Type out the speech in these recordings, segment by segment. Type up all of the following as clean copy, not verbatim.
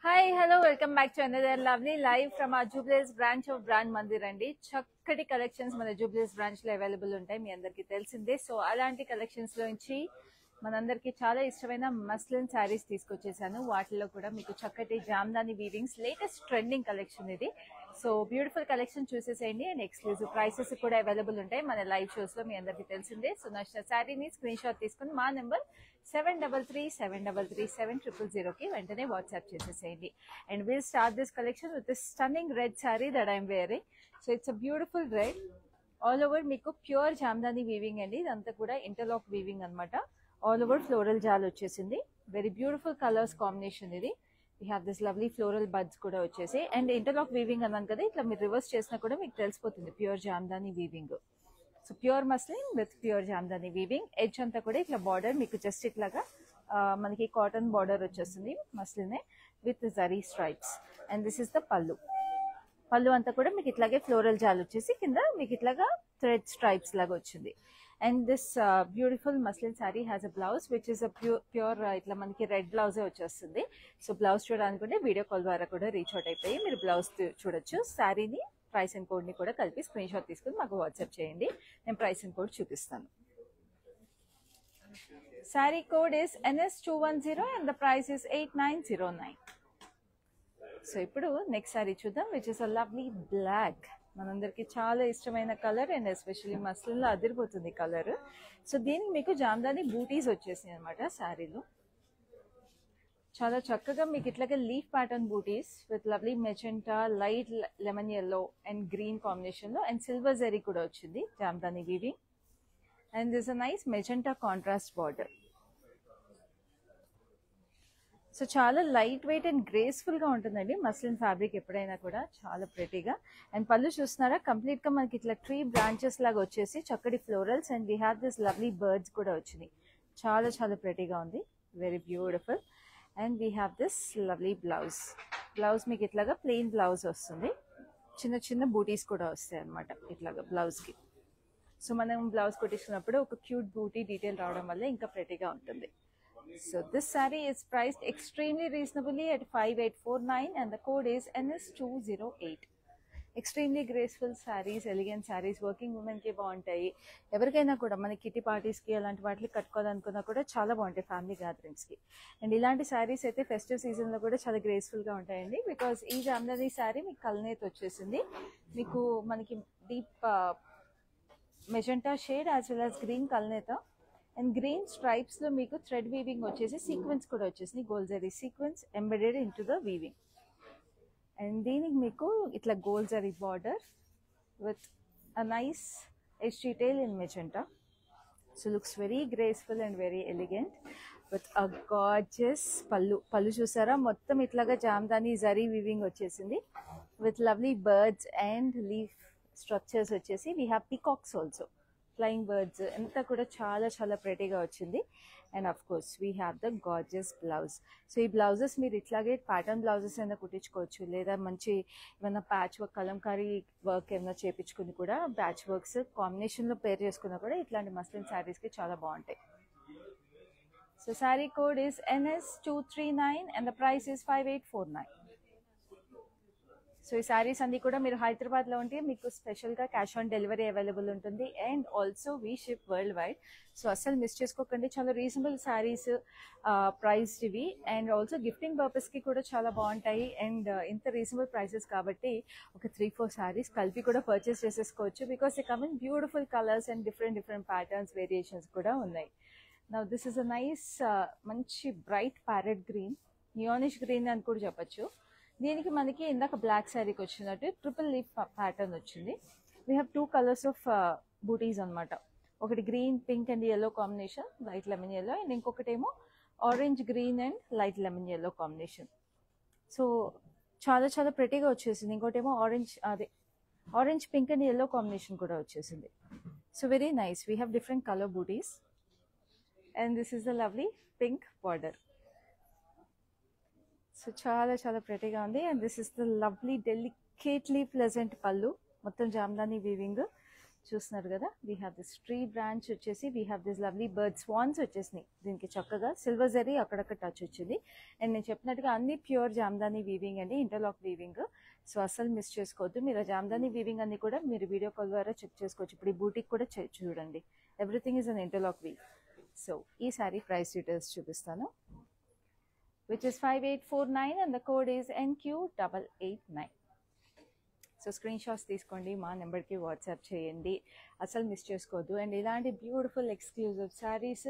Hi, hello, welcome back to another lovely live from our Jubilees branch of Brand Mandir అండి. చక్కటి collections మన జూబ్లీస్ branch లో available ఉంటాయి, మీ అందరికీ తెలిసిందే. సో అలాంటి కలెక్షన్స్ లోంచి మనందరికీ చాలా ఇష్టమైన మస్లిన్ శారీస్ తీసుకొచ్చేసాను. వాటిలో కూడా మీకు చక్కటి జామ్దాని వీవింగ్స్ లేటెస్ట్ ట్రెండింగ్ కలెక్షన్ ఇది. సో బ్యూటిఫుల్ కలెక్షన్ చూసేసేయండి అండ్ ఎక్స్క్లూజివ్ ప్రైసెస్ కూడా అవైలబుల్ ఉంటాయి మన లైవ్ షోస్ లో, మీ అందరికీ తెలిసిందే. సో నచ్చిన శారీని స్క్రీన్ షాట్ తీసుకుని మా నెంబర్ 7337337000కి వెంటనే వాట్సాప్ చేసేసేయండి. And will start this collection with stunning red sari that I'm wearing. So it's a beautiful red, all over మీకు ప్యూర్ జామ్దాని వీవింగ్ అండి. ఇదంతా కూడా ఇంటర్లాక్ వీవింగ్ అనమాట. ఆల్ ఓవర్ ఫ్లోరల్ జాల్ వచ్చేసింది. వెరీ బ్యూటిఫుల్ కలర్స్ కాంబినేషన్ ఇది. We have this lovely floral buds కూడా వచ్చేసి, and interlock weaving అన్నాను కదా, ఇట్లా మీరు రివర్స్ చేసినా కూడా మీకు తెలిసిపోతుంది pure Jamdani weaving. So pure muslin with pure Jamdani weaving. Edge అంతా కూడా ఇట్లా బార్డర్ మీకు జస్ట్ ఇట్లాగా మనకి కాటన్ బార్డర్ వచ్చేస్తుంది మస్లినే with zari stripes. And this is the pallu. Pallu అంతా కూడా మీకు ఇట్లాగే ఫ్లోరల్ జాల్ వచ్చేసి కింద మీకు ఇట్లాగా థ్రెడ్ స్ట్రైప్స్ లాగా వచ్చింది. And this beautiful muslin sari has a blouse which is a pure ఇట్లా మనకి రెడ్ బ్లౌజే వచ్చేస్తుంది. సో బ్లౌజ్ చూడాలనుకుంటే వీడియో కాల్ ద్వారా కూడా రీచ్ అవుట్ అయిపోయి మీరు బ్లౌజ్ చూడొచ్చు. శారీని ప్రైస్ అండ్ కోడ్ని కూడా కలిపి స్క్రీన్ షాట్ తీసుకుని మాకు వాట్సాప్ చేయండి, నేను ప్రైస్ అండ్ కోడ్ చూపిస్తాను. Sari code is NS210 and the price is 8909. So ఇప్పుడు నెక్స్ట్ శారీ చూద్దాం, which is a lovely black. మనందరికి చాలా ఇష్టమైన కలర్ అండ్ ఎస్పెషల్లీ మస్లిన్లో అదిరిపోతుంది కలర్. సో దీనికి మీకు జామ్దాని బూటీస్ వచ్చేసాయి అనమాట శారీలో. చాలా చక్కగా మీకు ఇట్లాగే లీఫ్ ప్యాటర్న్ బూటీస్ with lovely magenta, light lemon yellow and green combination లో, అండ్ సిల్వర్ జరీ కూడా వచ్చింది Jamdani weaving. And this a nice magenta contrast border. So చాలా లైట్ వెయిట్ అండ్ గ్రేస్ఫుల్ గా ఉంటుందండి మస్లిన్ ఫ్యాబ్రిక్ ఎప్పుడైనా కూడా, చాలా ప్రెటీగా. అండ్ పళ్ళు చూస్తున్నారా, కంప్లీట్ గా మనకి ఇట్లా ట్రీ బ్రాంచెస్ లాగా వచ్చేసి చక్కటి florals, and we have this lovely birds కూడా వచ్చినాయి. చాలా చాలా ప్రెటీగా ఉంది, very beautiful. And we have this lovely blouse. Blouse మీకు ఇట్లాగా ప్లెయిన్ బ్లౌజ్ వస్తుంది, చిన్న చిన్న బూటీస్ కూడా వస్తాయి అనమాట ఇట్లాగా బ్లౌజ్కి. సో మనం బ్లౌజ్ కుట్టించుకున్నప్పుడు ఒక క్యూట్ బూటీ డీటెయిల్ రావడం వల్ల ఇంకా ప్రెటీగా ఉంటుంది. So this saree is priced extremely reasonably at 5849 and the code is NS208. Extremely graceful saris, elegant saris working ఉమెన్కి బాగుంటాయి. ఎవరికైనా కూడా మన కిటీ పార్టీస్కి అలాంటి వాటికి కట్టుకోవాలనుకున్నా కూడా చాలా బాగుంటాయి ఫ్యామిలీ గ్యాదరింగ్స్కి. అండ్ ఇలాంటి శారీస్ అయితే ఫెస్టివ్ సీజన్లో కూడా చాలా గ్రేస్ఫుల్గా ఉంటాయండి. బికాస్ ఈ జామ్దాని శారీ మీకు కల్నేత్ వచ్చేసింది, మీకు మనకి deep magenta shade as well as green కల్నేత అండ్ గ్రీన్ స్ట్రైప్స్ లో మీకు థ్రెడ్ వీవింగ్ వచ్చేసి సీక్వెన్స్ కూడా వచ్చేసింది, gold zari sequence embedded into the weaving. And దీనికి మీకు ఇట్లా gold zari border with a nice edge detail in magenta. So looks very graceful and very elegant with a gorgeous pallu. Pallu చూసారా, మొత్తం ఇట్లాగా జామ్దాని జరీ వీవింగ్ వచ్చేసింది with lovely birds and leaf structures వచ్చేసి. We have peacocks also, flying birds, అంతా కూడా చాలా చాలా ప్రెటీగా వచ్చింది. And of course we have the gorgeous blouse. So ఈ బ్లౌజెస్ మీరు ఇట్లాగే ప్యాటర్న్ బ్లౌజెస్ అయినా కుట్టించుకోవచ్చు, లేదా మంచి ఏమైనా ప్యాచ్ వర్క్ కలంకారీ వర్క్ ఏమైనా చేయించుకుని కూడా ప్యాచ్ వర్క్స్ కాంబినేషన్లో పేర్ చేసుకున్నా కూడా ఇట్లాంటి మస్లిన్ శారీస్కి చాలా బాగుంటాయి. So sari code is NS239 and the price is 5849. So ఈ శారీస్ అన్ని కూడా మీరు హైదరాబాద్లో ఉంటే మీకు స్పెషల్గా క్యాష్ ఆన్ డెలివరీ అవైలబుల్ ఉంటుంది, and also we ship worldwide. So అస్సలు మిస్ చేసుకోకండి, చాలా రీజనబుల్ శారీస్ ప్రైస్ ఇవి. అండ్ ఆల్సో గిఫ్టింగ్ పర్పస్కి కూడా చాలా బాగుంటాయి. అండ్ ఇంత రీజనబుల్ ప్రైసెస్ కాబట్టి ఒక 3-4 శారీస్ కలిపి కూడా పర్చేస్ చేసేసుకోవచ్చు, because they come in beautiful colours and different patterns variations కూడా ఉన్నాయి. Now this is a nice మంచి bright parrot green, neonish green అని కూడా చెప్పచ్చు. దీనికి మనకి ఇందాక బ్లాక్ శారీకి వచ్చినట్టు ట్రిపుల్ లీఫ్ ప్యాటర్న్ వచ్చింది. We have 2 colours of butis అనమాట. ఒకటి green pink and yellow combination, light lemon yellow, and ఇంకొకటేమో orange green and light lemon yellow combination. So చాలా చాలా ప్రెటీగా వచ్చేసింది. ఇంకోటేమో orange pink and yellow combination కూడా వచ్చేసింది. So very nice, we have different colour butis and this is the lovely pink border. So చాలా చాలా ప్రెటీగా ఉంది. And this is the lovely delicately pleasant pallu, మొత్తం జామ్దాని వీవింగ్ చూస్తున్నారు కదా, we have this tree branch వచ్చేసి, we have this lovely bird swans వచ్చేసినాయి. దీనికి చక్కగా సిల్వర్ జరీ అక్కడక్కడ టచ్ వచ్చింది. అండ్ నేను చెప్పినట్టుగా అన్ని ప్యూర్ జామ్దాని వీవింగ్ అండి, ఇంటర్లాక్ వీవింగ్. సో అస్సలు మిస్ చేసుకోవద్దు. మీరు ఆ జామ్దాని వీవింగ్ అన్ని కూడా మీరు వీడియో కాల్ ద్వారా చెక్ చేసుకోవచ్చు. ఇప్పుడు ఈ బూటీకి కూడా చూడండి, everything is an interlock weave. So ఈ సారీ ప్రైస్ డీటెయిల్స్ చూపిస్తాను, which is 5849 and the code is NQ889. So screen shots తీసుకోండి, మా నెంబర్కి వాట్సాప్ చేయండి, అసలు మిస్ చేసుకోవద్దు. అండ్ ఇలాంటి బ్యూటిఫుల్ ఎక్స్క్లూజివ్ శారీస్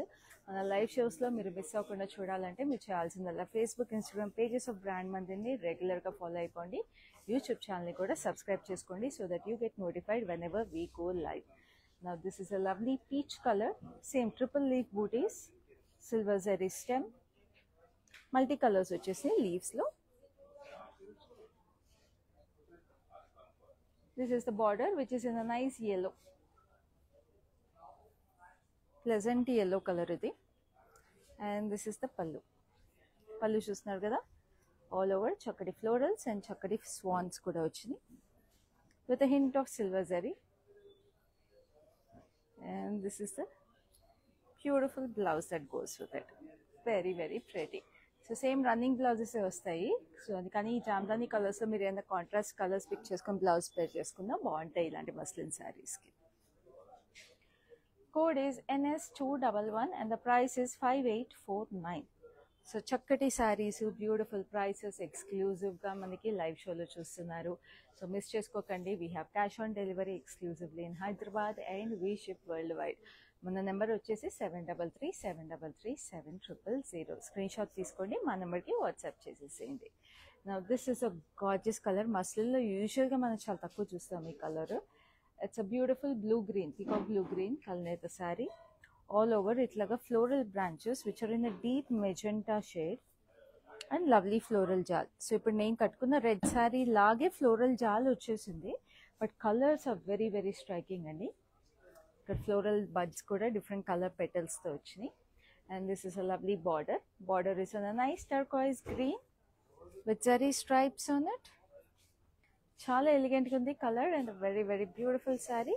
మన లైవ్ షోస్లో మీరు మిస్ అవ్వకుండా చూడాలంటే మీరు చేయాల్సిందల్లా Facebook, Instagram pages of brand మందిని రెగ్యులర్గా ఫాలో అయిపోండి. యూట్యూబ్ ఛానల్ని కూడా సబ్స్క్రైబ్ చేసుకోండి, so that you get notified when ever we go live. Now this is a lovely peach color, same triple leaf booties, silver zari stem, multi colors వచ్చేసి leaves లో. This is the border which is in a nice yellow, pleasant yellow color ఇది. And this is the pallu. పళ్ళు చూస్తున్నారు కదా, all over చక్కటి florals and చక్కటి swans కూడా వచ్చినాయి with a hint of silver zari. And this is the beautiful blouse that goes with it, very very pretty. So same running blouses వస్తాయి. So అందుకని ఈ జామ్దాని కలర్స్లో మీరు ఏదైనా కాంట్రాస్ట్ కలర్స్ పిక్ చేసుకొని బ్లౌజ్ పేర్ చేసుకున్నా బాగుంటాయి ఇలాంటి మస్లిన్ శారీస్కి. Code is NS211 and the price is 5849. So చక్కటి శారీస్, బ్యూటిఫుల్ ప్రైసెస్, ఎక్స్క్లూజివ్గా మనకి లైవ్ షోలో చూస్తున్నారు. సో మిస్ చేసుకోకండి. We have cash on delivery exclusively in Hyderabad and we ship world wide. మన నెంబర్ వచ్చేసి 7337337000. స్క్రీన్ షాట్ తీసుకోండి, మా నెంబర్కి వాట్సాప్ చేసేసేయండి. నా this is a gorgeous colour. మస్లిన్లో యూజువల్గా మనం చాలా తక్కువ చూస్తాం ఈ colour. It's a beautiful blue green, peacock blue green colour sari. All over ఇట్లాగా floral branches which are in a deep magenta shade and lovely floral jaal. So ఇప్పుడు నేను కట్టుకున్న రెడ్ శారీ లాగే ఫ్లోరల్ జాల్ వచ్చేసింది, but colours are very very striking అండి. ఇక్కడ floral buds కూడా different colour పెటల్స్తో వచ్చినాయి. And this is a lovely border. Border is an nice turquoise green with zari stripes on it. చాలా ఎలిగెంట్గా ఉంది colour and very very beautiful sari.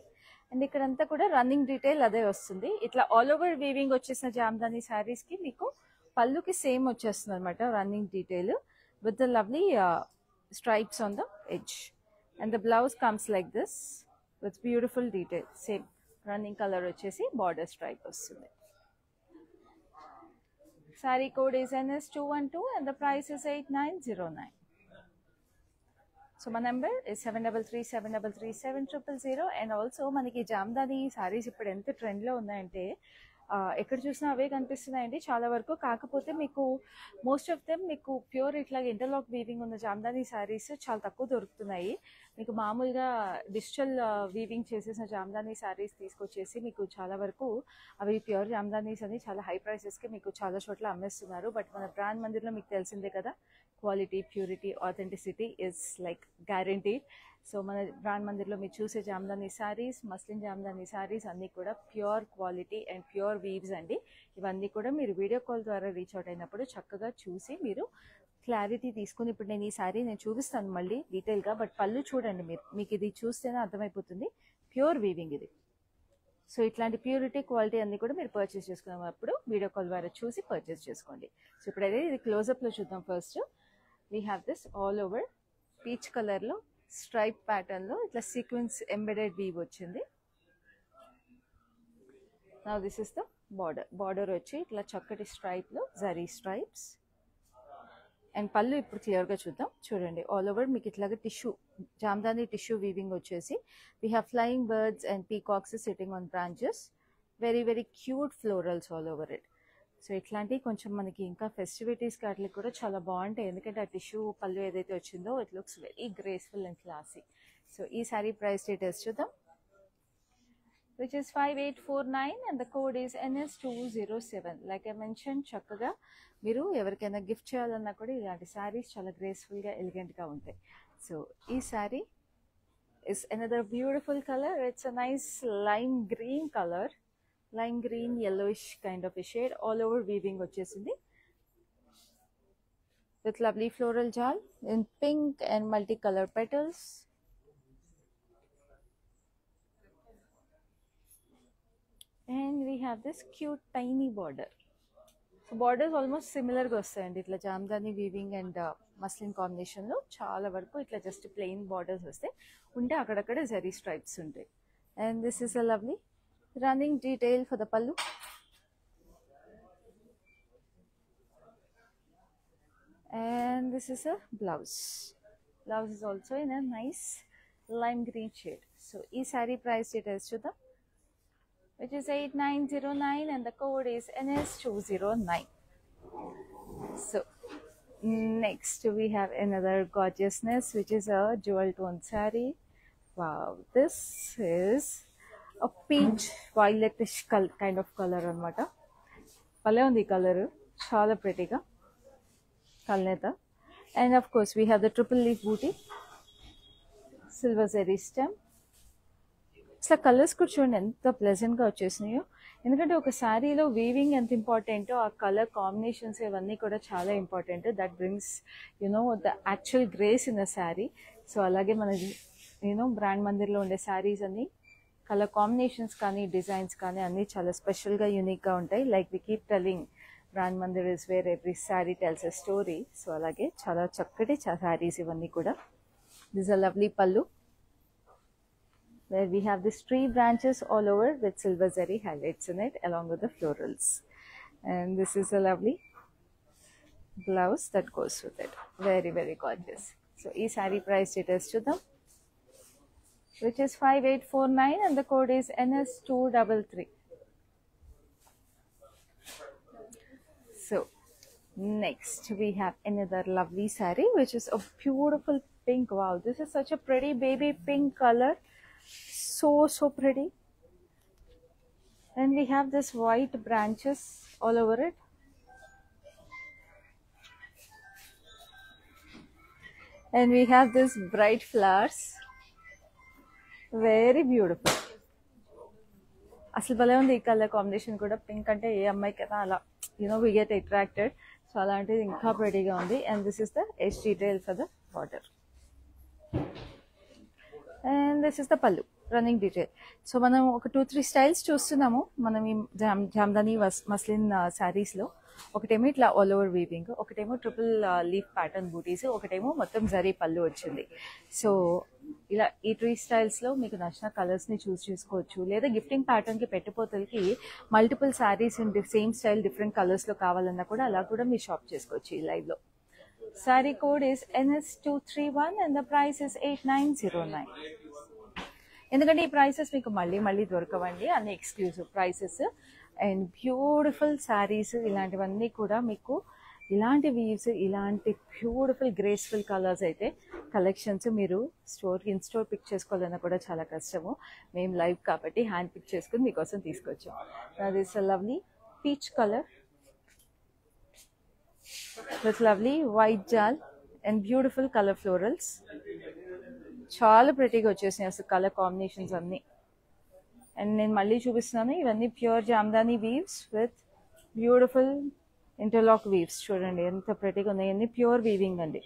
And ఇక్కడంతా కూడా running detail అదే వస్తుంది. ఇట్లా ఆల్ ఓవర్ వీవింగ్ వచ్చేసిన జామ్దాని శారీస్కి మీకు పళ్ళుకి సేమ్ వచ్చేస్తుంది అనమాట running detail with the lovely stripes on the edge. And the blouse comes like this with beautiful detail. Same running colour వచ్చేసి బార్డర్ స్ట్రైప్ వస్తుంది. Sari code is NS212 and the price is 8909. So మా number is 7337337000. And also మనకి జామ్దాని సారీస్ ఇప్పుడు ఎంత ట్రెండ్లో ఉన్నాయంటే ఎక్కడ చూసినా అవే కనిపిస్తున్నాయండి చాలా వరకు. కాకపోతే మీకు మోస్ట్ ఆఫ్ దెమ్ మీకు ప్యూర్ ఇట్లా ఇంటర్లాక్ వీవింగ్ ఉన్న జామ్దాని శారీస్ చాలా తక్కువ దొరుకుతున్నాయి. మీకు మామూలుగా డిజిటల్ వీవింగ్ చేసేసిన జామ్దాని శారీస్ తీసుకొచ్చేసి మీకు చాలా వరకు అవి ప్యూర్ జామ్దానీస్ అని చాలా హై ప్రైసెస్కి మీకు చాలా చోట్ల అమ్మేస్తున్నారు. బట్ మన బ్రాండ్ మందిర్లో మీకు తెలిసిందే కదా, quality, purity, authenticity is like guaranteed. So మన బ్రాండ్ మందిర్లో మీరు చూసే జామ్దాని శారీస్, మస్లిన్ జామ్దాని శారీస్ అన్నీ కూడా pure quality and pure weaves అండి. ఇవన్నీ కూడా మీరు వీడియో కాల్ ద్వారా రీచ్ అవుట్ అయినప్పుడు చక్కగా చూసి మీరు క్లారిటీ తీసుకుని, ఇప్పుడు నేను ఈ శారీ నేను చూపిస్తాను మళ్ళీ డీటెయిల్గా, బట్ పళ్ళు చూడండి మీరు, మీకు ఇది చూస్తేనే అర్థమైపోతుంది ప్యూర్ వీవింగ్ ఇది. సో ఇట్లాంటి ప్యూరిటీ, క్వాలిటీ అన్నీ కూడా మీరు పర్చేస్ చేసుకున్నప్పుడు వీడియో కాల్ ద్వారా చూసి పర్చేస్ చేసుకోండి. సో ఇప్పుడైతే ఇది క్లోజప్లో చూద్దాం. First we have this all over peach కలర్లో స్ట్రైప్ ప్యాటర్న్లో ఇట్లా సీక్వెన్స్ ఎంబెడెడ్ వీవ్ వచ్చింది. Now this is the border. Border వచ్చి ఇట్లా చక్కటి స్ట్రైప్లో జరీ స్ట్రైప్స్. అండ్ పళ్ళు ఇప్పుడు క్లియర్గా చూద్దాం. చూడండి ఆల్ ఓవర్ మీకు ఇట్లాగా టిష్యూ, జామ్దాని టిష్యూ వీవింగ్ వచ్చేసి we have flying birds and peacocks sitting on branches. Very very cute florals all over it. So ఇట్లాంటివి కొంచెం మనకి ఇంకా ఫెస్టివిటీస్కి వాటికి కూడా చాలా బాగుంటాయి, ఎందుకంటే ఆ టిష్యూ పళ్ళు ఏదైతే వచ్చిందో it looks very graceful and classy. So ఈ సారీ ప్రైస్ డీటెయిల్స్ చూద్దాం, which is 5849 and the code is NS207. Like I mentioned, చక్కగా మీరు ఎవరికైనా గిఫ్ట్ చేయాలన్నా కూడా ఇలాంటి శారీస్ చాలా గ్రేస్ఫుల్గా, ఎలిగెంట్గా ఉంటాయి. సో ఈ sari is another beautiful color. It's a nice lime green color, lime green yellowish kind of a shade. All over weaving వచ్చేసింది with lovely floral jal in pink and multicolor petals. And we have this cute tiny border. So borders almost సిమిలర్గా వస్తాయండి, ఇట్లా Jamdani weaving and muslin కాంబినేషన్లో చాలా వరకు ఇట్లా just plain borders వస్తాయి, ఉంటే అక్కడక్కడ జరీ స్ట్రైప్స్ ఉంటాయి. And this is a lovely running detail for the పల్లు. And this is a blouse. Blouse is also in a nice lime green shade. So this saree price details to them, which is 8909 and the code is NS209. So next we have another gorgeousness, which is a jewel tone saree. Wow, this is a peach violetish kind of color anamata. Bale undi color, chaala pretty ga kalneta. And of course we have the triple leaf booty, silver zari stem. అసలు colours కూడా చూడండి ఎంత ప్లెజెంట్గా వచ్చేసినాయో, ఎందుకంటే ఒక శారీలో weaving ఎంత ఇంపార్టెంటో ఆ కలర్ కాంబినేషన్స్ ఇవన్నీ కూడా చాలా important. That brings the actual grace in the sari. So అలాగే మన బ్రాండ్ మందిర్లో ఉండే శారీస్ అన్ని కలర్ కాంబినేషన్స్ కానీ డిజైన్స్ కానీ అన్నీ చాలా స్పెషల్గా యూనిక్గా ఉంటాయి. Like we keep telling, brand Mandir is where every sari tells a story. So అలాగే చాలా చక్కటి శారీస్ ఇవన్నీ కూడా. This a lovely pallu, where we have these tree branches all over with silver zari highlights in it along with the florals. And this is a lovely blouse that goes with it. Very, very gorgeous. So each saree price details to them, which is 5849 and the code is NS233. So next we have another lovely saree, which is a beautiful pink. Wow, this is such a pretty baby pink color. So pretty. And we have this white branches all over it. And we have this bright flowers. Very beautiful. అసలు భలే ఉంది ఈ colour combination కూడా. Pink అంటే ఏ అమ్మాయి కదా అలా we get attracted. So అలాంటిది ఇంకా ప్రెటీగా ఉంది. And this is the edge detail for the border. And this is the పల్లు, రన్నింగ్ డీటెయిల్. సో మనం ఒక 2-3 స్టైల్స్ చూస్తున్నాము మనం ఈ జామ్దాని మస్లిన్ శారీస్లో. ఒకటేమో ఇట్లా ఆల్ ఓవర్ వీవింగ్, ఒకటేమో ట్రిపుల్ లీఫ్ ప్యాటర్న్ బూటీస్, ఒకటేమో మొత్తం జరీ పళ్ళు వచ్చింది. సో ఇలా ఈ 3 స్టైల్స్లో మీకు నచ్చిన కలర్స్ని చూస్ చేసుకోవచ్చు. లేదా గిఫ్టింగ్ ప్యాటర్న్కి పెట్టిపోతలకి multiple saris in same style different కలర్స్లో కావాలన్నా కూడా అలా కూడా మీరు షాప్ చేసుకోవచ్చు ఈ లైవ్లో. Saree code is NS231 and the price is 8909. ఎందుకంటే ఈ ప్రైసెస్ మీకు మళ్ళీ దొరకవండి, అన్ని exclusive prices. And beautiful saris ఇలాంటివన్నీ కూడా మీకు ఇలాంటి వీవ్స్, ఇలాంటి బ్యూటిఫుల్ గ్రేస్ఫుల్ కలర్స్ అయితే కలెక్షన్స్ మీరు ఇన్స్టోర్ పిక్ చేసుకోవాలన్నా కూడా చాలా కష్టము. మేము లైవ్ కాబట్టి హ్యాండ్ పిక్ చేసుకుని మీకోసం తీసుకొచ్చాం. This lovely peach colour with lovely white jal and beautiful color florals. చాలా ప్రెటీగా వచ్చేసినాయి అసలు కలర్ కాంబినేషన్స్ అన్నీ. అండ్ నేను మళ్ళీ చూపిస్తున్నాను, ఇవన్నీ pure Jamdani weaves with beautiful interlock weaves. చూడండి ఎంత ప్రెటీగా ఉన్నాయి, అన్ని ప్యూర్ వీవింగ్ అండి.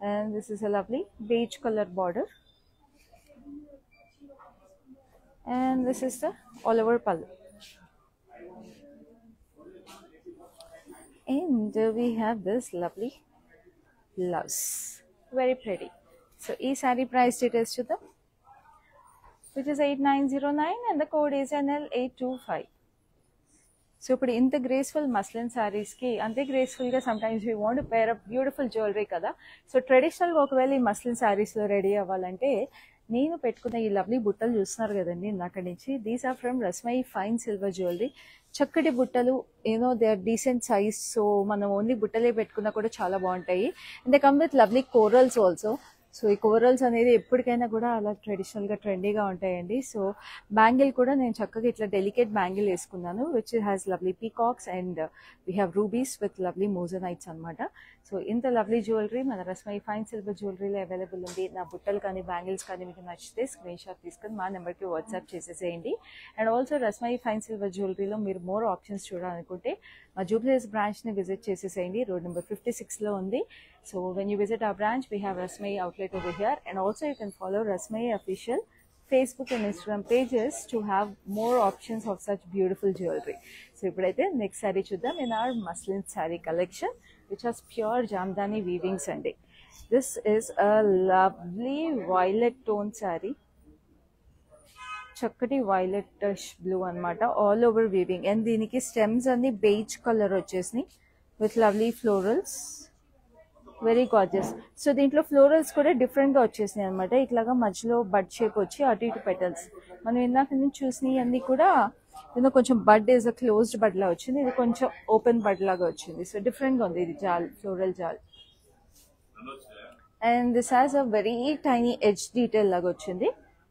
And this is a lovely beige colour border. And this is the all over pallu. And we have this lovely blouse, very pretty. So each saree price details to them, which is 8909 and the code is NL825. So ఇప్పుడు ఇంత graceful muslin శారీస్కి అంతే గ్రేస్ఫుల్గా sometimes we want pair up beautiful jewellery కదా. So ట్రెడిషనల్గా ఒకవేళ ఈ muslin శారీస్లో రెడీ అవ్వాలంటే నేను పెట్టుకున్న ఈ లవ్లీ బుట్టలు చూస్తున్నారు కదండి ఇందాక నుంచి, దీస్ ఆర్ ఫ్రమ్ రస్మై ఫైన్ సిల్వర్ జ్యువెలరీ. చక్కటి బుట్టలు, they are decent size. So మనం ఓన్లీ బుట్టలే పెట్టుకున్నా కూడా చాలా బాగుంటాయి. And they come with lovely corals also. So ఈ కోరల్స్ అనేది ఎప్పటికైనా కూడా అలా ట్రెడిషనల్గా ట్రెండీగా ఉంటాయండి. సో బ్యాంగిల్ కూడా నేను చక్కగా ఇట్లా డెలికేట్ బ్యాంగిల్ వేసుకున్నాను, which has lovely peacocks and we have rubies with lovely మోజనైట్స్ అనమాట. సో ఇంత లవ్లీ జ్యువెలరీ మన రస్మై ఫైన్ సిల్వర్ జ్యువెలరీలో అవైలబుల్ ఉంది. నా బుట్టలు కానీ బ్యాంగిల్స్ కానీ మీకు నచ్చితే స్క్రీన్ షాట్ తీసుకొని మా నెంబర్కి వాట్సాప్ చేసేసేయండి. అండ్ ఆల్సో రస్మై ఫైన్ సిల్వర్ జ్యువెలరీలో మీరు మోర్ ఆప్షన్స్ చూడాలనుకుంటే మా జూబ్లీహిల్స్ బ్రాంచ్ని విజిట్ చేసేసేయండి. రోడ్ నెంబర్ 56లో ఉంది. So when you visit our branch, we have Rasmai outlet over here, and also you can follow Rasmai official Facebook and Instagram pages to have more options of such beautiful jewelry. So ipudaithe next saree chuddam in our muslin saree collection, which has pure Jamdani weavings andi. This is a lovely violet tone saree. చక్కటి violetish blue అన్నమాట, all over weaving. And దీనికి stems అన్ని beige colour వచ్చేసినాయి with lovely florals, very gorgeous. So దీంట్లో florals కూడా డిఫరెంట్గా వచ్చేసినాయి అనమాట. ఇట్లాగా మధ్యలో బడ్ షేప్ వచ్చి అటు ఇటు పెటల్స్. మనం ఇందాక నుంచి చూసినవి అన్ని కూడా ఇది కొంచెం బడ్ ఈజ్ అ క్లోజ్డ్ బడ్ లా వచ్చింది, ఇది కొంచెం ఓపెన్ బడ్ లాగా వచ్చింది. సో డిఫరెంట్గా ఉంది ఇది jaal, floral jaal. And this has a very tiny edge detail లాగా వచ్చింది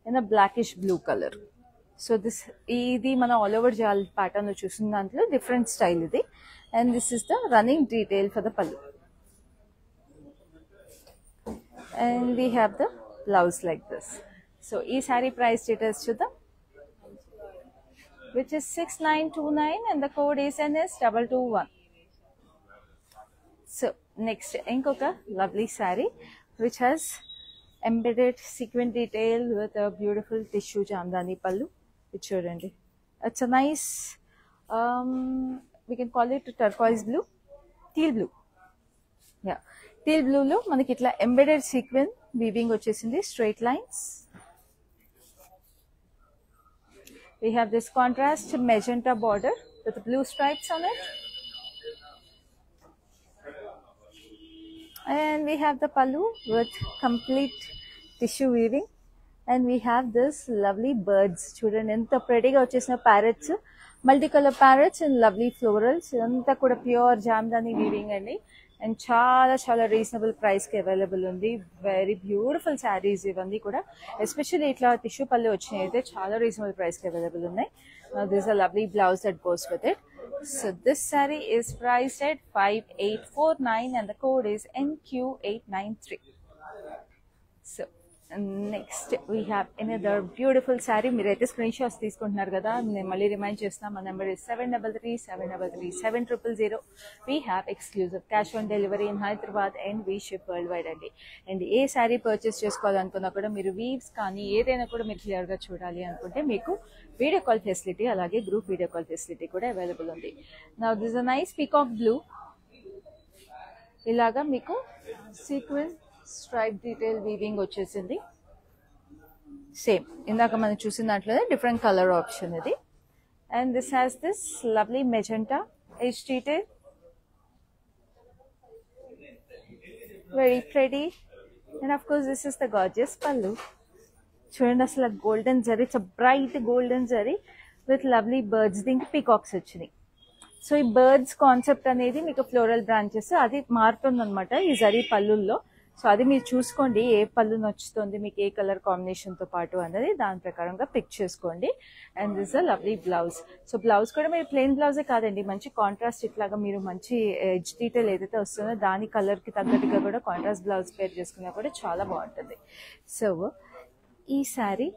in a blackish blue color. So this idi mana all over jal pattern lo chustunna dantlo different style idi. And this is the running detail for the pallu, and we have the blouse like this. So ee saree price details chuddam, which is 6929 and the code is NS221. So next inkoka lovely saree which has embedded sequin detail with a beautiful tissue Jamdani pallu. It's chudandi, it's a nice we can call it turquoise blue, teal blue. Yeah, teal blue lo manaki itla embedded sequin weaving vachesindi, straight lines. We have this contrast magenta border with blue stripes on it, and we have the pallu with complete tissue weaving. And we have this lovely birds, children enta pretty ga vachesina parrots, multicolor parrots and lovely florals. Idantha kuda pure Jamdani weaving andi, and చాలా reasonable price కి available ఉంది. Very beautiful saris ఇవన్నీ కూడా, especially ఇట్లా tissue పళ్ళు వచ్చినాయి అయితే చాలా రీజనబుల్ ప్రైస్ కి అవైలబుల్ ఉన్నాయి. This a lovely blouse that goes with it. So this saree is priced at 5849 and the code is NQ893. So next we have another beautiful saree. మీరైతే screen shots తీసుకుంటున్నారు కదా, నేను మళ్ళీ remind చేస్తున్నా. మా number is 7337337000. we have exclusive cash on delivery in Hyderabad and we ship worldwide అండి. And A sari purchase చేసుకోవాలనుకున్నా కూడా మీరు వీవ్స్ కానీ ఏదైనా కూడా మీరు క్లియర్గా చూడాలి అనుకుంటే మీకు వీడియో కాల్ ఫెసిలిటీ, అలాగే గ్రూప్ వీడియో కాల్ ఫెసిలిటీ కూడా అవైలబుల్ ఉంది. Now this a nice peacock blue, ఇలాగా మీకు సీక్వెన్ స్ట్రైప్ డీటెయిల్ వీవింగ్ వచ్చేసింది. సేమ్ ఇందాక మనం చూసిన దాంట్లోనే డిఫరెంట్ కలర్ ఆప్షన్ ఇది. And this has this lovely magenta edge detail, very pretty. And of course this is the gorgeous పల్లు. చూడండి అసలు golden zari, it's bright golden zari with lovely birds. దీనికి పీకాక్స్ వచ్చినాయి. సో ఈ బర్డ్స్ కాన్సెప్ట్ అనేది మీకు floral branches అది మారుతుంది అనమాట ఈ జరీ పళ్ళుల్లో. సో అది మీరు చూసుకోండి, ఏ పళ్ళు నచ్చుతుంది మీకు, ఏ కలర్ కాంబినేషన్తో పాటు అన్నది దాని ప్రకారంగా పిక్ చేసుకోండి. And this a lovely blouse. So blouse కూడా మీరు ప్లెయిన్ బ్లౌజే కాదండి, మంచి కాంట్రాస్ట్ ఇట్లాగా మీరు మంచి ఎడ్జ్ డీటెయిల్ ఏదైతే వస్తుందో దాని కలర్కి తగ్గట్టుగా కూడా కాంట్రాస్ట్ బ్లౌజ్ పేర్ చేసుకున్నా కూడా చాలా బాగుంటుంది. సో ఈ sari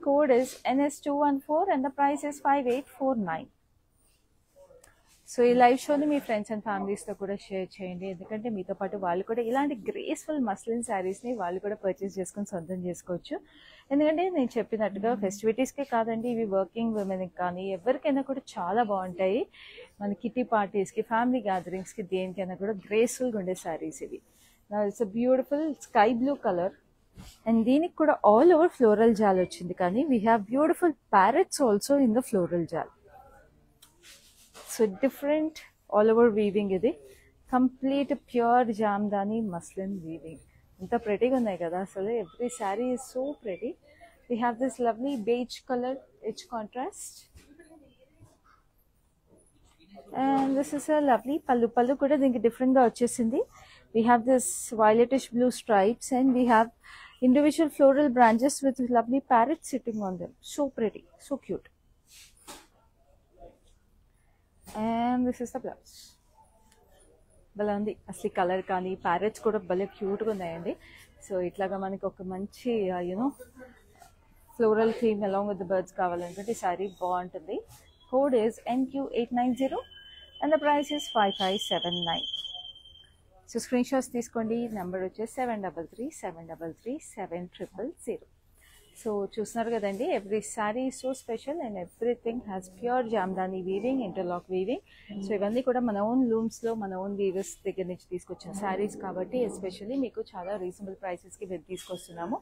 code is NS214 and the price is 5849. So ఈ లైవ్ షోని మీ ఫ్రెండ్స్ అండ్ ఫ్యామిలీస్తో కూడా షేర్ చేయండి, ఎందుకంటే మీతో పాటు వాళ్ళు కూడా ఇలాంటి గ్రేస్ఫుల్ మస్లిన్ శారీస్ని వాళ్ళు కూడా పర్చేస్ చేసుకొని సొంతం చేసుకోవచ్చు. ఎందుకంటే నేను చెప్పినట్టుగా ఫెస్టివిటీస్కే కాదండి, ఇవి వర్కింగ్ విమెన్కి కానీ ఎవరికైనా కూడా చాలా బాగుంటాయి. మన కిటీ పార్టీస్కి, ఫ్యామిలీ గ్యాదరింగ్స్కి, దేనికైనా కూడా గ్రేస్ఫుల్గా ఉండే శారీస్ ఇవి. It's a beautiful sky blue colour. And దీనికి కూడా ఆల్ ఓవర్ ఫ్లోరల్ జాల్ వచ్చింది, కానీ we have beautiful parrots also in the floral jaal. So different all over weaving, ఇది complete pure Jamdani muslin weaving. ఎంత ప్రెటీగా ఉన్నాయి కదా అసలు, every sari is so pretty. We have this lovely beige colour edge contrast. And this is a lovely pallu. Pallu కూడా దీనికి డిఫరెంట్గా వచ్చేసింది. We have this violetish blue stripes and we have individual floral branches with lovely parrots sitting on them. So pretty, so cute. And this is the blouse. భలే ఉంది అసలు colour కానీ parrots కూడా భలే క్యూట్గా ఉన్నాయండి. సో ఇట్లాగా మనకి ఒక మంచి you know floral theme along with the birds కావాలనుకుంటే ఈ శారీ బాగుంటుంది. Code is NQ890 and the price is 5579. So screen shots తీసుకోండి. నెంబర్ వచ్చేసి 7337337000. సో చూస్తున్నారు కదండి, every sari is so special and everything has pure Jamdani weaving, interlock weaving. So ఇవన్నీ కూడా మన ఓన్ లూమ్స్లో మన ఓన్ వీవర్స్ దగ్గర నుంచి తీసుకొచ్చిన శారీస్ కాబట్టి ఎస్పెషల్లీ మీకు చాలా రీజనబుల్ ప్రైసెస్కి మేము తీసుకొస్తున్నాము.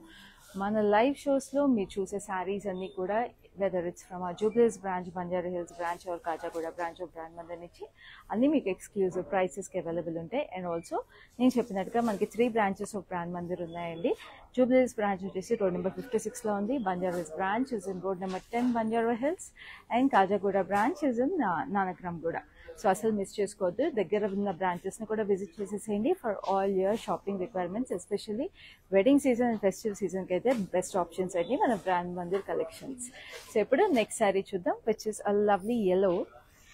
మన లైవ్ షోస్లో మీరు చూసే శారీస్ అన్నీ కూడా whether it's from Jubilees branch, Banjara Hills branch or Kajaguda branch of brand Mandir నుంచి అన్నీ మీకు ఎక్స్క్లూజివ్ ప్రైసెస్కి అవైలబుల్ ఉంటాయి. అండ్ ఆల్సో నేను చెప్పినట్టుగా మనకి 3 బ్రాంచెస్ ఆఫ్ బ్రాండ్ మందిర్ ఉన్నాయండి. జూబ్లీస్ బ్రాంచ్ వచ్చేసి రోడ్ నెంబర్ 56లో ఉంది. Banjara Hills branch is in road number 10 Banjara Hills and Kajaguda branch is in Nanakram కూడా. సో అసలు మిస్ చేసుకోవద్దు, దగ్గర ఉన్న బ్రాంచెస్ని కూడా విజిట్ చేసేసేయండి for all your shopping requirements. Especially wedding season and festival సీజన్కి అయితే బెస్ట్ ఆప్షన్స్ అండి మన బ్రాండ్ మందిర్ కలెక్షన్స్. సో ఇప్పుడు నెక్స్ట్ శారీ చూద్దాం, which is a lovely yellow.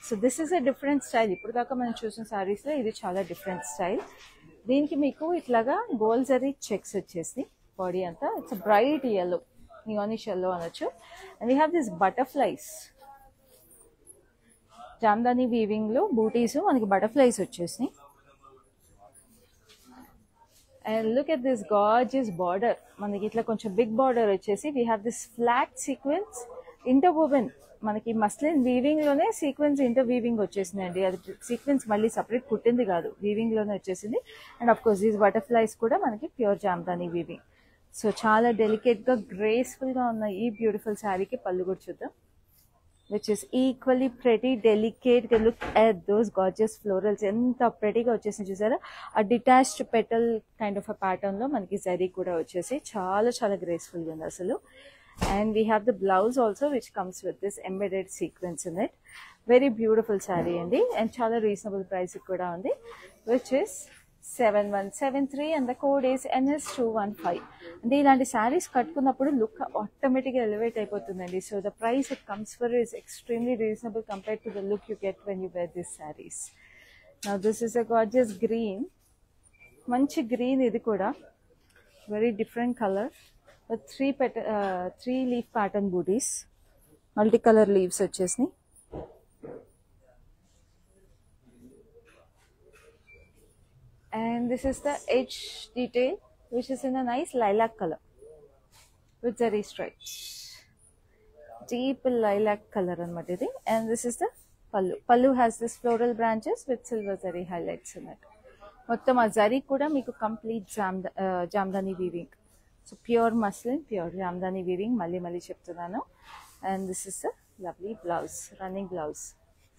So this is a different style. ఇప్పుడు దాకా మనం చూసిన శారీస్లో ఇది చాలా డిఫరెంట్ స్టైల్. దీనికి మీకు ఇట్లాగా గోల్డ్ జరీ చెక్స్ వచ్చేసి బాడీ అంతా it's bright yellow, neonish yellow అనొచ్చు. And we have this butterflies, Jamdani weaving లో బూటీస్ మనకి బటర్ఫ్లైస్ వచ్చేసి. And look at this gorgeous border, మనకి ఇట్లా కొంచెం బిగ్ బార్డర్ వచ్చేసి we have this flat sequence interwoven. మనకి మస్లిన్ వీవింగ్ లోనే సీక్వెన్స్ ఇంటర్ వీవింగ్ వచ్చేసిందండి. అది సీక్వెన్స్ మళ్ళీ సపరేట్ కుట్టింది కాదు, వీవింగ్ లోనే వచ్చేసింది. And of course these butterflies కూడా మనకి ప్యూర్ జామ్దాని వీవింగ్. సో చాలా డెలికేట్ గా గ్రేస్ఫుల్ గా ఉన్న ఈ బ్యూటిఫుల్ శారీకి పళ్ళు కూడా చూద్దాం, which is equally pretty, delicate. Look at those gorgeous florals, ఎంత prettyగా వచ్చేసి చూసారా. ఆ detached petal kind of a pattern లో మనకి జరీ కూడా వచ్చేసి చాలా చాలా గ్రేస్ఫుల్ గా ఉంది అసలు. And we have the blouse also which comes with this embedded sequins in it. Very beautiful sari అండి అండ్ చాలా రీజనబుల్ ప్రైస్ కూడా ఉంది, which is 7173 and the code is NS215. అంటే ఇలాంటి శారీస్ కట్టుకున్నప్పుడు లుక్ ఆటోమేటిక్గా ఎలివేట్ అయిపోతుందండి. So the price it comes for is extremely reasonable compared to the look you get when you wear this saris. Now this is a gorgeous green, మంచి green ఇది కూడా, very different colour with 3 leaf pattern బూటీస్, multi colour leaves వచ్చేసి. And this is the edge detail which is in a nice lilac color with zari stripes, deep lilac color anamata idi. And this is the pallu has this floral branches with silver zari highlights in it. Mottam aa zari kuda meeku complete jamdani weaving, so pure muslin, pure jamdani weaving malli cheptunanu. And this is a lovely blouse, running blouse.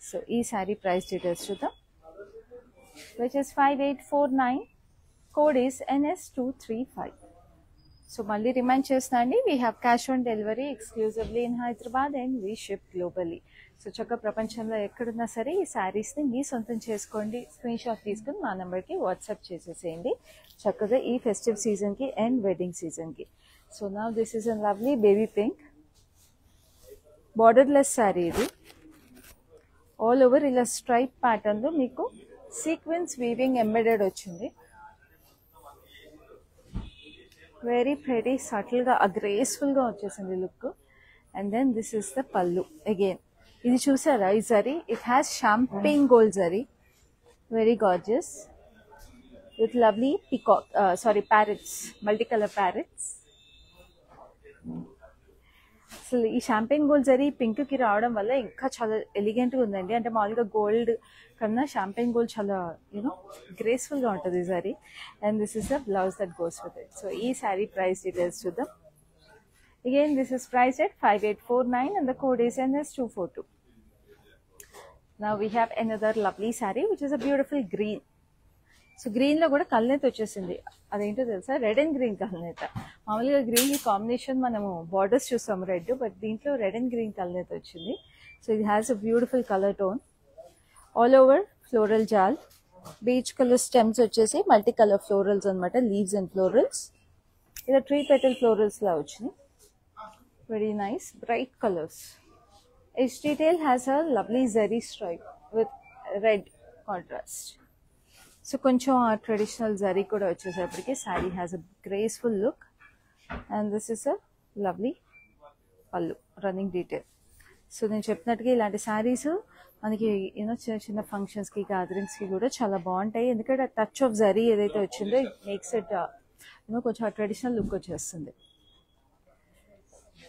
So ee saree price details chudam, which is 5849, code is NS235. So malli remind chestandi, we have cash on delivery exclusively in Hyderabad and we ship globally. So chakka prapanchamlo ekkadunna sare ee sarees ni mee sontam cheskondi, screenshot teeskoni ma number ki WhatsApp cheseseyandi chakkaga ee festive season ki and wedding season ki. So now this is a lovely baby pink borderless saree idi. All over ila stripe pattern lo meeku sequins weaving embedded వచ్చింది. Very pretty సటిల్గా గ్రేస్ఫుల్గా వచ్చేసింది look. And then this is the pallu again. ఇది చూసారా ఈ zari, it has champagne gold zari, very gorgeous with lovely peacock parrots, multi colour parrots. అసలు ఈ champagne gold zari పింక్కి రావడం వల్ల ఇంకా చాలా ఎలిగెంట్గా ఉందండి. అంటే మామూలుగా గోల్డ్ కన్నా షాంపెయిన్ గోల్డ్ చాలా గ్రేస్ఫుల్గా ఉంటుంది ఈ sorry. And this is the blouse that goes with it. So ఈ సారీ ప్రైస్ డీటెయిల్స్ చూద్దాం. Again this is price at 5849 and the code is NS242. Now we have another lovely saree which is a beautiful green. So గ్రీన్లో కూడా కల్నేత వచ్చేసింది. అదేంటో తెలుసా, red and green కల్నేత. మామూలుగా green combination మనము బార్డర్స్ చూస్తాము రెడ్, బట్ దీంట్లో రెడ్ అండ్ గ్రీన్ కల్నేత వచ్చింది. సో ఇది has a beautiful colour tone, all over floral jaal, beige colour stems వచ్చేసి మల్టీ కలర్ ఫ్లోరల్స్ అనమాట, లీవ్స్ అండ్ ఫ్లోరల్స్. ఇలా 3 పెటల్ ఫ్లోరల్స్ లా వచ్చినాయి, very nice bright colours. Each detail has a lovely zari stripe with red contrast. So కొంచెం ఆ traditional zari కూడా వచ్చేసరికి sari has a graceful look. And this is a lovely పల్లు running detail. So నేను చెప్పినట్టుగా ఇలాంటి శారీస్ మనకి యూనో చిన్న చిన్న ఫంక్షన్స్కి గ్యాదరింగ్స్కి కూడా చాలా బాగుంటాయి. ఎందుకంటే టచ్ ఆఫ్ జరీ ఏదైతే వచ్చిందో ఇట్ మేక్స్ ఇట్ యూనో కొంచెం ఆ ట్రెడిషనల్ లుక్ వచ్చేస్తుంది.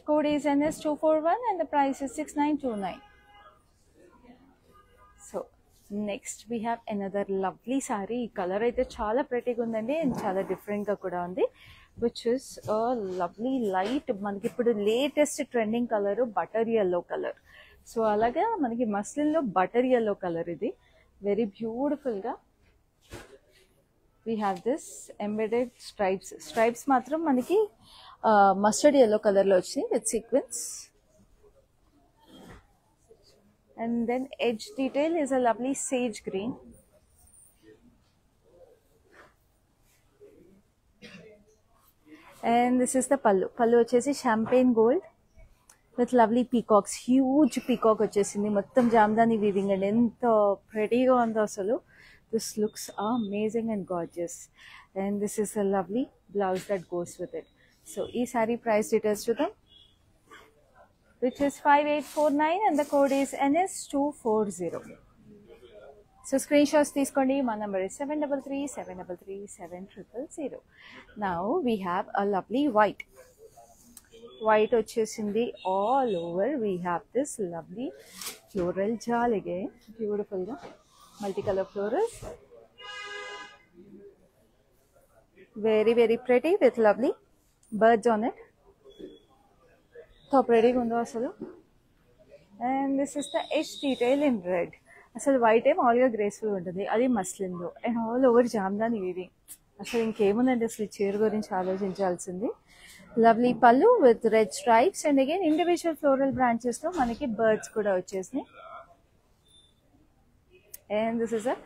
Code is NS241 and the price is 6929. So next we have another lovely saree. ఈ కలర్ అయితే చాలా ప్రెటీగా ఉందండి అండ్ చాలా డిఫరెంట్గా కూడా ఉంది, which is a lovely light, మనకి ఇప్పుడు latest trending colour butter yellow colour. So అలాగా మనకి మస్లిన్లో బటర్ ఎల్లో కలర్, ఇది వెరీ బ్యూటిఫుల్గా we have this embedded stripes మాత్రం మనకి మస్టర్డ్ ఎల్లో కలర్లో వచ్చింది with sequence. And then edge detail is a lovely sage green. And this is the pallu. Pallu vachesi champagne gold with lovely peacocks. Huge peacock vachesindi. Mottam jamdani weaving and ento pretty ga undo asalu. This looks amazing and gorgeous. And this is a lovely blouse that goes with it. So ee saree price details chudam, which is 5849 and the code is NS240. So screenshots తీసుకోండి. My number is 7337337000. Now we have a lovely white వచ్చేసింది all over. We have this lovely floral jal again, beautiful గా multicolor florals, very very pretty with lovely birds on it. Top రెడీగా ఉందో అసలు. And this is the edge detail in red. అసలు white ఏం ఆల్గా graceful ఉంటుంది, అది మస్లిన్లో and all over Jamdani weaving. అసలు ఇంకేముందండి అసలు ఈ చీర గురించి ఆలోచించాల్సింది. Lovely pallu with red stripes and again individual floral బ్రాంచెస్లో మనకి బర్డ్స్ కూడా వచ్చేసినాయి. And this is a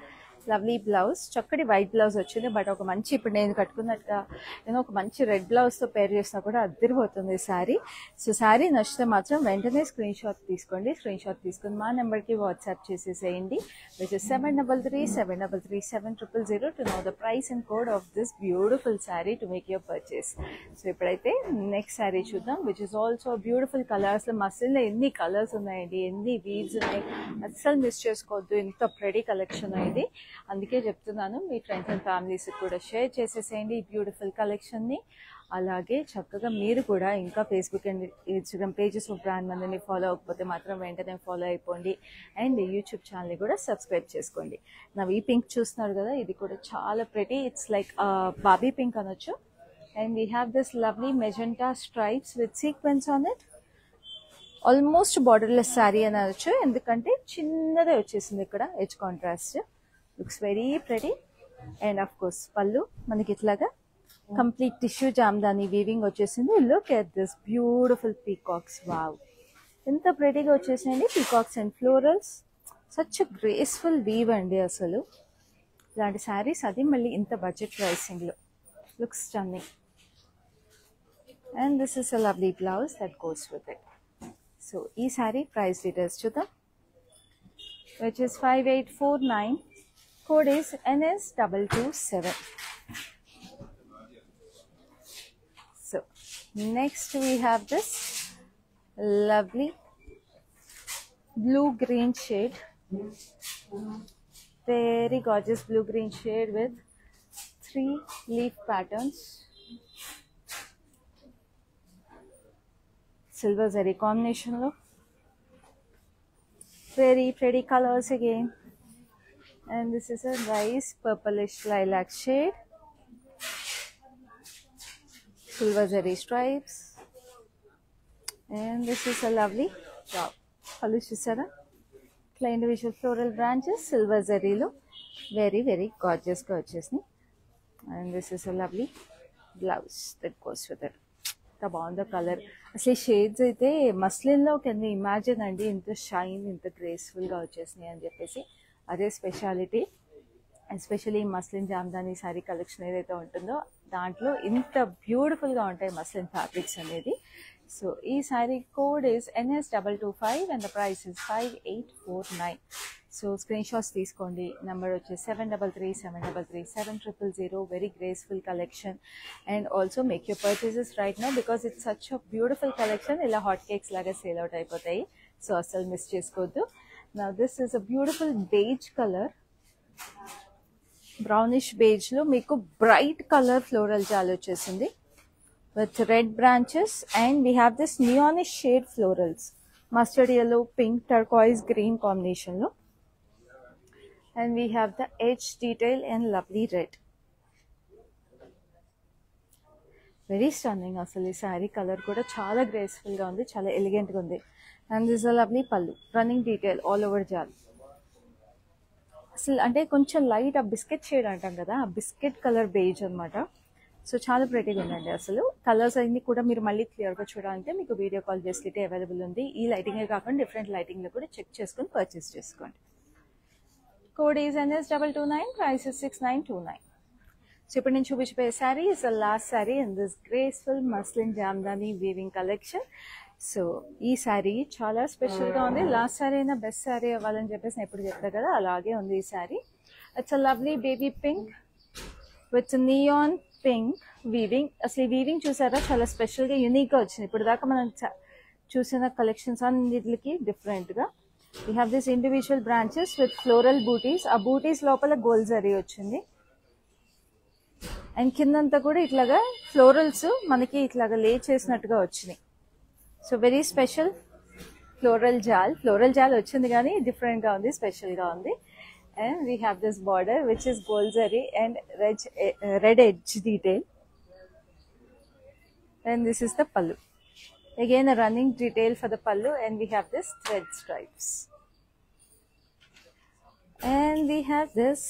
lovely blouse, చక్కటి వైట్ బ్లౌజ్ వచ్చింది, బట్ ఒక మంచి ఇప్పుడు నేను కట్టుకున్నట్టుగా నేను ఒక మంచి రెడ్ బ్లౌజ్తో పేర్ చేసినా కూడా అద్దరిపోతుంది శారీ. సో శారీ నచ్చితే మాత్రం వెంటనే స్క్రీన్ షాట్ తీసుకోండి. స్క్రీన్ షాట్ తీసుకుని మా నెంబర్కి వాట్సాప్ చేసేసేయండి, which is 7337337000 to know the price and code of this beautiful sari to make your purchase. So ఇప్పుడైతే నెక్స్ట్ శారీ చూద్దాం, which is also beautiful colours. మస్లిన్లో ఎన్ని కలర్స్ ఉన్నాయండి, ఎన్ని వీవ్స్ ఉన్నాయి, అస్సలు మిస్ చేసుకోవద్దు. ఇంత ప్రెడీ కలెక్షన్ అయింది, అందుకే చెప్తున్నాను. మీ ఫ్రెండ్స్ అండ్ ఫ్యామిలీస్కి కూడా షేర్ చేసేసేయండి ఈ బ్యూటిఫుల్ కలెక్షన్ని. అలాగే చక్కగా మీరు కూడా ఇంకా Facebook and Instagram pages of brand మందిని ఫాలో అవ్వకపోతే మాత్రం వెంటనే ఫాలో అయిపోండి అండ్ యూట్యూబ్ ఛానల్ని కూడా సబ్స్క్రైబ్ చేసుకోండి. నా ఈ పింక్ చూస్తున్నారు కదా, ఇది కూడా చాలా ప్రెటీ, ఇట్స్ లైక్ బాబీ పింక్ అనొచ్చు. And we have this lovely magenta stripes with sequence on it. Almost borderless sari అని అనొచ్చు, ఎందుకంటే చిన్నదే వచ్చేసింది ఇక్కడ edge contrast. Looks very pretty. And of course pallu మనకి ఇట్లాగా కంప్లీట్ టిష్యూ జామ్దాని వీవింగ్ వచ్చేసింది. Look at this beautiful peacocks. Wow, ఎంత ప్రెటీగా వచ్చేసినాయండి peacocks and florals. Such graceful weave అండి అసలు. ఇలాంటి శారీస్ అది మళ్ళీ ఇంత budget ప్రైసింగ్లో. Looks stunning. And this is a lovely blouse that goes with it. So ఈ శారీ ప్రైస్ డీటెయిల్స్ చూద్దాం, which is 5849. Code is NS227. So next we have this lovely blue green shade, very gorgeous blue green shade with 3 leaf patterns, silver zari combination lo. Very pretty colors again. And this is a nice purplish lilac shade, silver zari stripes, and this is a lovely top. Pallu chusara, individual floral branches, silver zari lo, very very gorgeous ga vachesni. And this is a lovely blouse that goes with it. ఇంత బాగుందో colour. అసలు ఈ shades అయితే మస్లిన్లో can imagine అండి, ఇంత shine ఇంత గ్రేస్ఫుల్గా వచ్చేసినాయి అని చెప్పేసి. అదే speciality. Especially muslin Jamdani sari collection ఏదైతే ఉంటుందో దాంట్లో ఇంత బ్యూటిఫుల్గా ఉంటాయి మస్లిన్ ఫ్యాబ్రిక్స్ అనేది. సో ఈ sari code is NS225 and the price is 5849. So screen shots తీసుకోండి. నెంబర్ వచ్చేసి 7337337000. Very graceful collection. And also make your purchases right now because it's such a beautiful collection. ఇలా హాట్ కేక్స్ లాగా sale out అయిపోతాయి, so అస్సలు miss చేసుకోవద్దు. Now this is a beautiful beige colour, brownish బేజ్లో మీకు bright colour floral jaal వచ్చేసింది. with red branches, and we have this neonish shade florals, mustard yellow, pink, turquoise, green combination lo. And we have the edge detail and lovely red. Very stunning asalu ee saree color kuda chaala graceful ga undi, chaala elegant ga undi. And this is a lovely pallu, running detail all over jal. అసలు అంటే కొంచెం light ఆ biscuit shade అంటాం కదా, ఆ biscuit colour beige అనమాట. So చాలా ప్రెటీగా ఉందండి. అసలు కలర్స్ అన్ని కూడా మీరు మళ్ళీ క్లియర్గా చూడాలంటే మీకు వీడియో కాల్ ఫెసిలిటీ అవైలబుల్ ఉంది. ఈ లైటింగే కాకుండా డిఫరెంట్ లైటింగ్లో కూడా చెక్ చేసుకొని పర్చేస్ చేసుకోండి. Code is NS229, price is 6929. So ఇప్పుడు నేను చూపించిపోయే sari is the last sari in this graceful muslin jamdani weaving collection. So ఈ శారీ చాలా స్పెషల్గా ఉంది. లాస్ట్ శారీ అయినా బెస్ట్ శారీ అవ్వాలని చెప్పేసి నేను ఎప్పుడు చెప్తా కదా, అలాగే ఉంది ఈ sari. It's a lovely baby pink with neon pink weaving. అసలు ఈ వీవింగ్ చూసారా, చాలా స్పెషల్గా యూనిక్గా వచ్చింది. ఇప్పుడు దాకా మనం చూసిన కలెక్షన్స్ అన్నిటికి డిఫరెంట్గా we have this individual branches with floral butis. ఆ బూటీస్ లోపల గోల్డ్ జరీ వచ్చింది. అండ్ కిందంతా కూడా ఇట్లాగా ఫ్లోరల్స్ మనకి ఇట్లాగా లే చేసినట్టుగా వచ్చినాయి. So very special floral jaal వచ్చింది కానీ డిఫరెంట్గా ఉంది, స్పెషల్గా ఉంది. And we have this border which is gold zari and red edge detail. And this is the పల్లు. Again a running detail for the pallu, and we have this thread stripes. And we have this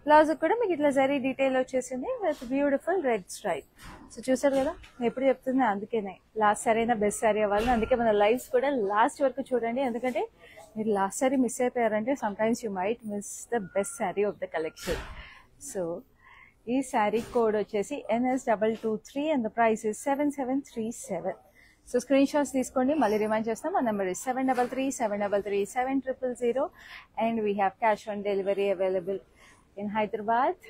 blouse కూడా మీకు ఇట్లా zari detail వచ్చేసింది with beautiful red stripe. So చూసారు కదా, నేను ఎప్పుడు చెప్తుంది అందుకేనే లాస్ట్ సారీ అయినా బెస్ట్ సారీ అవ్వాలని. అందుకే మన లైవ్స్ కూడా లాస్ట్ వరకు చూడండి, ఎందుకంటే మీరు లాస్ట్ సారీ మిస్ అయిపోయారంటే sometimes you might miss the best sari of the collection. So ఈ శారీ కోడ్ వచ్చేసి NS223 and the price is 7737. So screen shots తీసుకోండి. మళ్ళీ రిమైండ్ చేస్తాం, మా number is 7337337000. And we have cash on delivery available in Hyderabad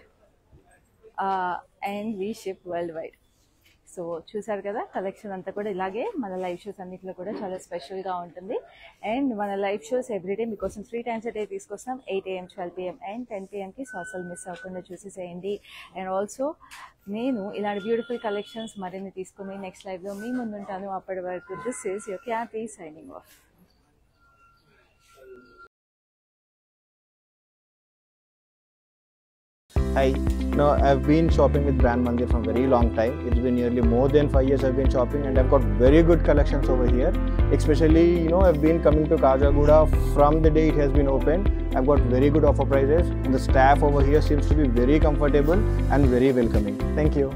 and we ship worldwide. So చూసారు కదా, collection అంతా కూడా ఇలాగే మన లైవ్ షోస్ అన్నింటిలో కూడా చాలా స్పెషల్గా ఉంటుంది. అండ్ మన లైవ్ షోస్ ఎవ్రీడే మీకోసం 3 times a day తీసుకొస్తాం, 8 AM, 12 PM అండ్ 10 PMకి. సో అసలు మిస్ అవ్వకుండా చూసేసేయండి. అండ్ ఆల్సో నేను ఇలాంటి బ్యూటిఫుల్ కలెక్షన్స్ మరిన్ని తీసుకుని నెక్స్ట్ లైవ్లో మీ ముందుంటాను. అప్పటి వరకు this is your Cappy signing off. Hi. Now I've been shopping with Brand Mandir from very long time. It's been nearly more than 5 years I've been shopping, and I've got very good collections over here. Especially, I've been coming to Kajagoda from the day it has been opened. I've got very good offer prices, and the staff over here seems to be very comfortable and very welcoming. Thank you.